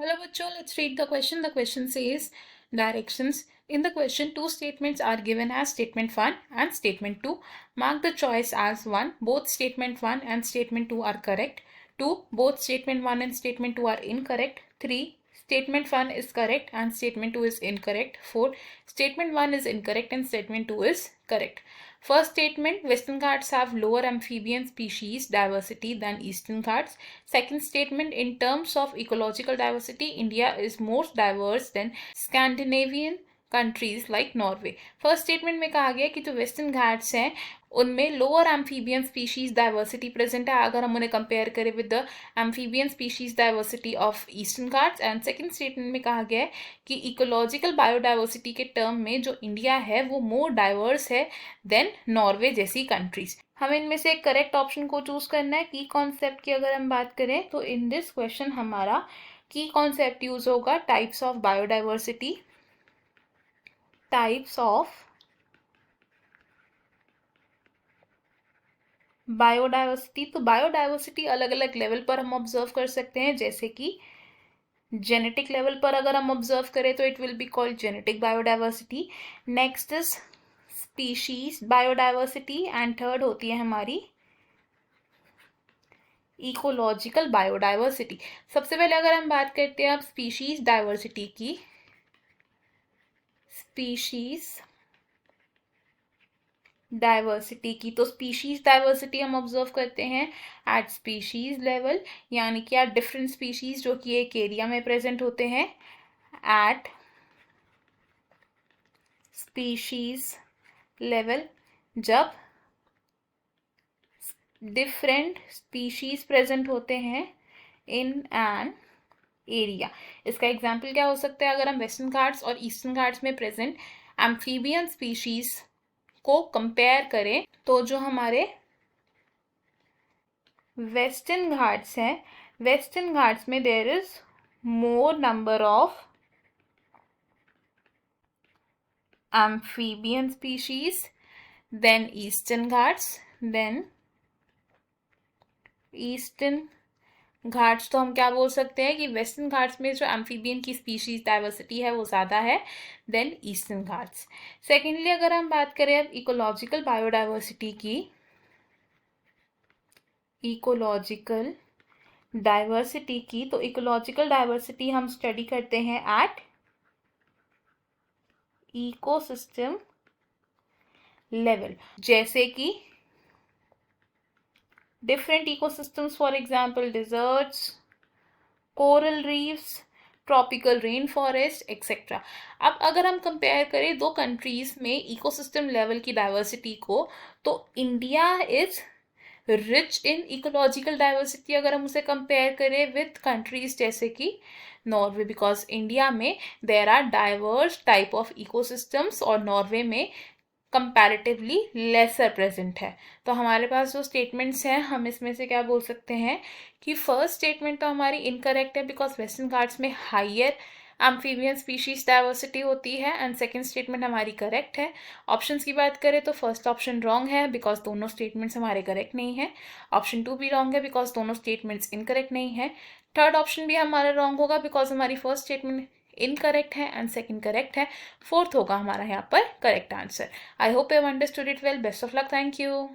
Hello, bachcho. Let's read the question. The question says directions. In the question, two statements are given as statement 1 and statement 2. Mark the choice as 1. Both statement 1 and statement 2 are correct. 2. Both statement 1 and statement 2 are incorrect. 3. Statement 1 is correct and statement 2 is incorrect. 4. Statement 1 is incorrect and statement 2 is correct. First statement, Western Ghats have lower amphibian species diversity than Eastern Ghats. Second statement, in terms of ecological diversity, India is more diverse than Scandinavian countries like Norway. First statement में कहा गया कि जो western Ghats हैं उनमें lower amphibian species diversity present है अगर हम उन्हें कंपेयर करें with the amphibian species diversity of eastern Ghats. And second statement में कहा गया है कि इकोलॉजिकल बायोडाइवर्सिटी के टर्म में जो इंडिया है वो मोर डाइवर्स है देन नॉर्वे जैसी कंट्रीज. हमें इनमें से एक करेक्ट ऑप्शन को चूज करना है. की कॉन्सेप्ट की अगर हम बात करें तो इन दिस क्वेश्चन हमारा की कॉन्सेप्ट यूज होगा types of biodiversity. Types of biodiversity. तो बायोडाइवर्सिटी अलग अलग लेवल पर हम ऑब्जर्व कर सकते हैं. जैसे कि जेनेटिक लेवल पर अगर हम ऑब्जर्व करें तो it will be called genetic biodiversity. Next is species biodiversity and third होती है हमारी इकोलॉजिकल बायोडाइवर्सिटी. सबसे पहले अगर हम बात करते हैं अब स्पीशीज डाइवर्सिटी की. स्पीशीज डाइवर्सिटी की तो स्पीशीज डाइवर्सिटी हम ऑब्जर्व करते हैं एट स्पीशीज लेवल, यानी कि एट डिफरेंट स्पीशीज जो कि एक एरिया में प्रेजेंट होते हैं. एट स्पीशीज लेवल जब डिफरेंट स्पीशीज प्रेजेंट होते हैं इन एन एरिया. इसका एग्जाम्पल क्या हो सकता है? अगर हम वेस्टर्न घाट्स और ईस्टर्न घाट्स में प्रेजेंट एम्फीबियन स्पीशीज को कंपेयर करें तो जो हमारे वेस्टर्न घाट्स हैं, वेस्टर्न घाट्स में there is more number of amphibian species then eastern ghats. then eastern Ghats तो हम क्या बोल सकते हैं कि वेस्टर्न घाट्स में जो एम्फीबियन की स्पीशीज डाइवर्सिटी है वो ज़्यादा है देन ईस्टर्न घाट्स. सेकेंडली अगर हम बात करें अब इकोलॉजिकल बायोडाइवर्सिटी की, इकोलॉजिकल डाइवर्सिटी की, तो इकोलॉजिकल डाइवर्सिटी हम स्टडी करते हैं एट इकोसिस्टम लेवल. जैसे कि different ecosystems, for example deserts, coral reefs, tropical rain forest etcetera. अब अगर हम कंपेयर करें दो कंट्रीज में इकोसिस्टम लेवल की डाइवर्सिटी को तो India is rich in ecological diversity अगर हम उसे कंपेयर करें विथ कंट्रीज जैसे कि नॉर्वे, बिकॉज इंडिया में there are diverse type of ecosystems और नॉर्वे में कंपैरेटिवली लेसर प्रेजेंट है. तो हमारे पास जो स्टेटमेंट्स हैं हम इसमें से क्या बोल सकते हैं कि फर्स्ट स्टेटमेंट तो हमारी इनकरेक्ट है बिकॉज वेस्टर्न घाट्स में हायर एम्फीबियन स्पीशीज डाइवर्सिटी होती है. एंड सेकंड स्टेटमेंट हमारी करेक्ट है. ऑप्शंस की बात करें तो फर्स्ट ऑप्शन रॉन्ग है बिकॉज दोनों स्टेटमेंट्स हमारे करेक्ट नहीं है. ऑप्शन 2 भी रॉन्ग है बिकॉज दोनों स्टेटमेंट्स इनकरेक्ट नहीं है. थर्ड ऑप्शन भी हमारा रॉन्ग होगा बिकॉज हमारी फर्स्ट स्टेटमेंट इनकरेक्ट है एंड सेकंड करेक्ट है. फोर्थ होगा हमारा यहाँ पर correct answer. I hope you have understood it well. Best of luck. Thank you.